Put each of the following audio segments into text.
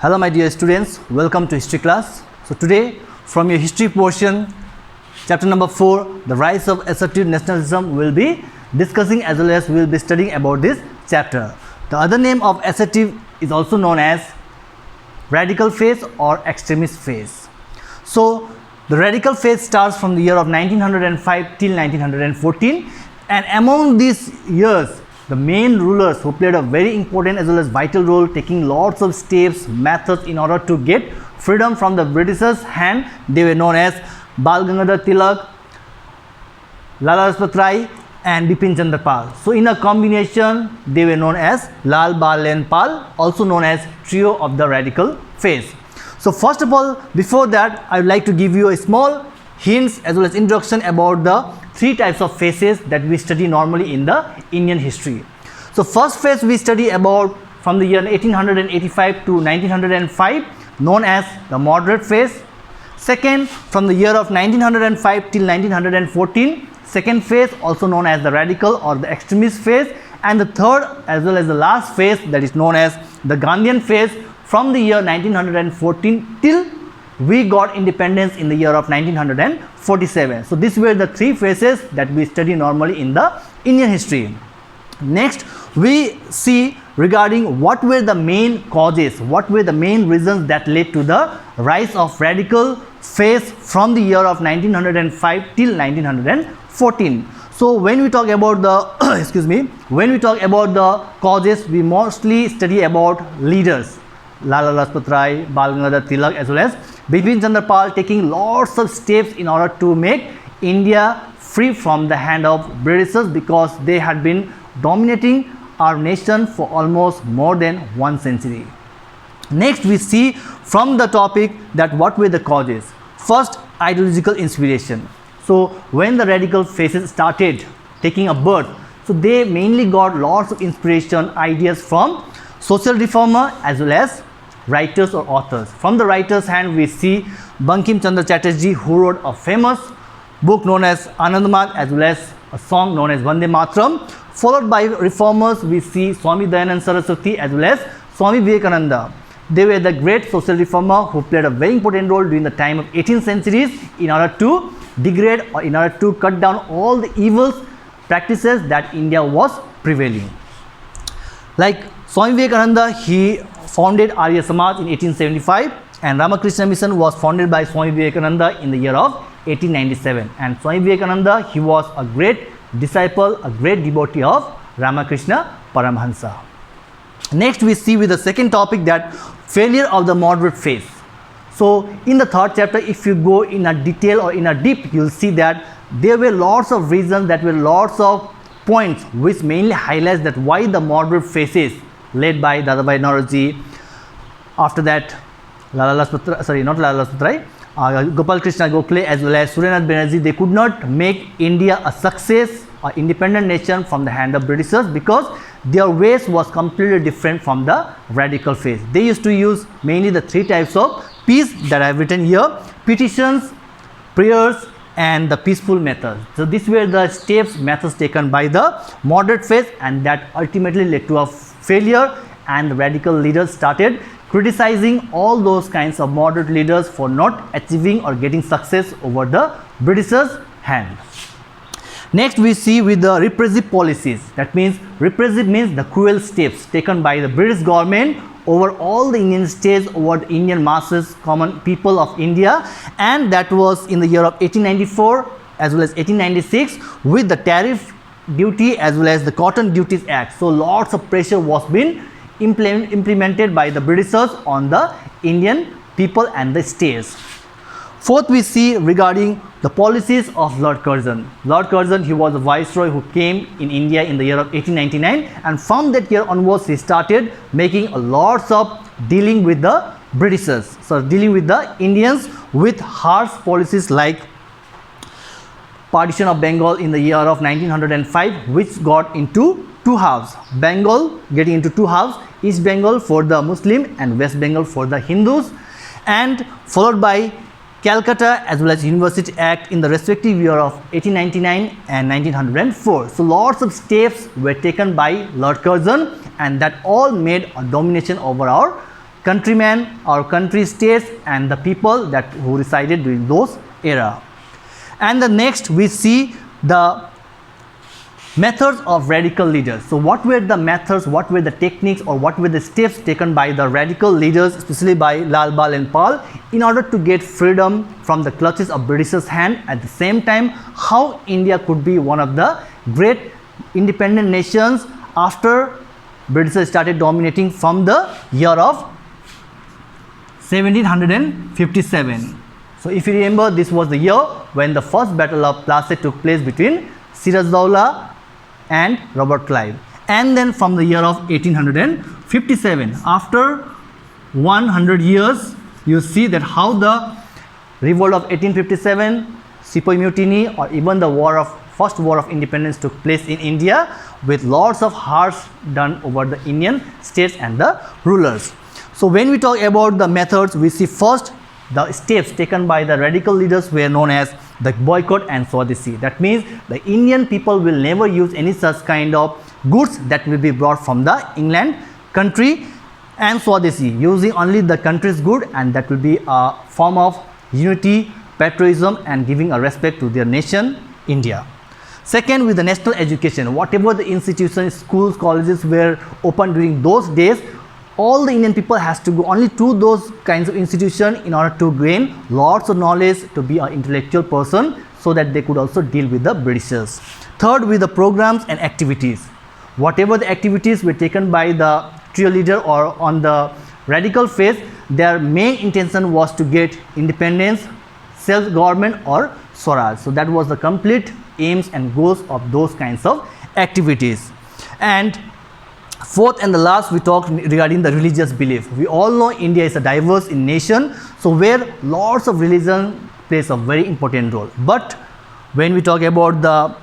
Hello my dear students, welcome to history class. So today from your history portion, chapter number 4, the rise of assertive nationalism, will be discussing as well as we will be studying about this chapter. The other name of assertive is also known as radical phase or extremist phase. So the radical phase starts from the year of 1905 till 1914, and among these years the main rulers who played a very important as well as vital role, taking lots of steps, methods in order to get freedom from the Britishers' hand, they were known as Bal Gangadhar Tilak, Lala Lajpat Rai and Bipin Chandra Pal. So in a combination they were known as Lal, Bal and Pal, also known as trio of the radical phase. So first of all, before that I would like to give you a small hints as well as introduction about the three types of phases that we study normally in the Indian history. So first phase we study about from the year 1885 to 1905, known as the moderate phase. Second, from the year of 1905 till 1914, second phase also known as the radical or the extremist phase. And the third as well as the last phase, that is known as the Gandhian phase, from the year 1914 till we got independence in the year of 1947. So these were the three phases that we study normally in the Indian history. Next we see regarding what were the main causes, what were the main reasons that led to the rise of radical phase from the year of 1905 till 1914. So when we talk about the when we talk about the causes, we mostly study about leaders, Lala Lajpat Rai, Bal Gangadhar Tilak as well as Bipin Chandra Pal, taking lots of steps in order to make India free from the hand of Britishers, because they had been dominating our nation for almost more than 1 century. Next we see from the topic that what were the causes. First, ideological inspiration. So when the radical phases started taking a birth, so they mainly got lots of inspiration, ideas from social reformer as well as writers or authors. From the writers' hand we see Bankim Chandra Chatterjee, who wrote a famous book known as Anandamag as well as a song known as Vande Mataram. Followed by reformers we see Swami Dayanand Saraswati as well as Swami Vivekananda. They were the great social reformer who played a very important role during the time of 18th centuries in order to degrade or in order to cut down all the evil practices that India was prevailing. Like Swami Vivekananda, he founded Arya Samaj in 1875, and Ramakrishna Mission was founded by Swami Vivekananda in the year of 1897. And Swami Vivekananda, he was a great disciple, a great devotee of Ramakrishna Paramahansa. Next we see with the second topic that failure of the moderate phase. So in the third chapter, if you go in a detail or in a deep, you will see that there were lots of reasons, that were lots of points which mainly highlights that why the moderate phases led by Dadabhai Naoroji, after that Lala Lajpat Rai, Gopal Krishna Gokhale as well as Suryanath Banerjee, they could not make India a success or independent nation from the hand of Britishers, because their ways was completely different from the radical phase. They used to use mainly the three types of peace that I have written here: petitions, prayers and the peaceful methods. So these were the steps, methods taken by the moderate phase, and that ultimately led to a failure, and the radical leaders started criticizing all those kinds of moderate leaders for not achieving or getting success over the Britishers' hand. Next we see with the repressive policies. That means repressive means the cruel steps taken by the British government over all the Indian states, over the Indian masses, common people of India, and that was in the year of 1894 as well as 1896 with the tariff duty as well as the Cotton Duties Act. So lots of pressure was being implemented by the Britishers on the Indian people and the states. Fourth, we see regarding the policies of Lord Curzon. Lord Curzon, he was a viceroy who came in India in the year of 1899, and from that year onwards he started making lots of dealing with the Britishers. So dealing with the Indians with harsh policies like partition of Bengal in the year of 1905, which got into two halves. Bengal getting into two halves, East Bengal for the Muslim and West Bengal for the Hindus, and followed by Calcutta as well as University Act in the respective year of 1899 and 1904. So lots of steps were taken by Lord Curzon, and that all made a domination over our countrymen or country states and the people that who resided during those era. And the next we see the methods of radical leaders. So what were the methods, what were the techniques, or what were the steps taken by the radical leaders, especially by Lal, Bal and Pal, in order to get freedom from the clutches of British's hand, at the same time how India could be one of the great independent nations after British started dominating from the year of 1757. So if you remember, this was the year when the first battle of Plassey took place between Siraj-Dowlah and Robert Clive. And then from the year of 1857, after 100 years, you see that how the revolt of 1857, Sepoy Mutiny, or even the first war of independence took place in India, with lots of harsh done over the Indian states and the rulers. So when we talk about the methods, we see first the steps taken by the radical leaders were known as the boycott and Swadeshi. That means the Indian people will never use any such kind of goods that will be brought from the England country, and Swadeshi, using only the country's good, and that will be a form of unity, patriotism and giving a respect to their nation, India. Second, with the national education, whatever the institutions, schools, colleges were open during those days, all the Indian people has to go only to those kinds of institutions in order to gain lots of knowledge, to be an intellectual person, so that they could also deal with the Britishers. Third, with the programs and activities, whatever the activities were taken by the trio leader or on the radical phase, their main intention was to get independence, self-government or Swaraj. So that was the complete aims and goals of those kinds of activities. And fourth and the last, we talked regarding the religious belief. We all know India is a diverse nation, so where lots of religion plays a very important role. But when we talk about the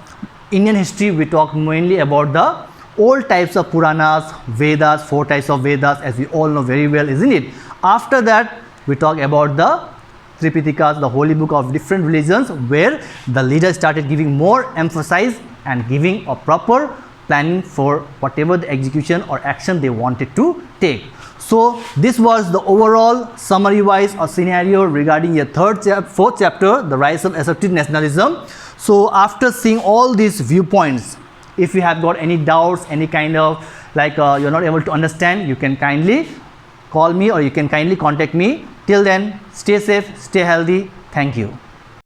Indian history, we talk mainly about the old types of Puranas, Vedas, 4 types of Vedas, as we all know very well, isn't it? After that, we talk about the Tripitakas, the holy book of different religions, where the leaders started giving more emphasis and giving a proper planning for whatever the execution or action they wanted to take. So this was the overall summary wise or scenario regarding your fourth chapter, the rise of assertive nationalism. So after seeing all these viewpoints, if you have got any doubts, any kind of you're not able to understand, you can kindly call me or you can kindly contact me. Till then, stay safe, stay healthy. Thank you.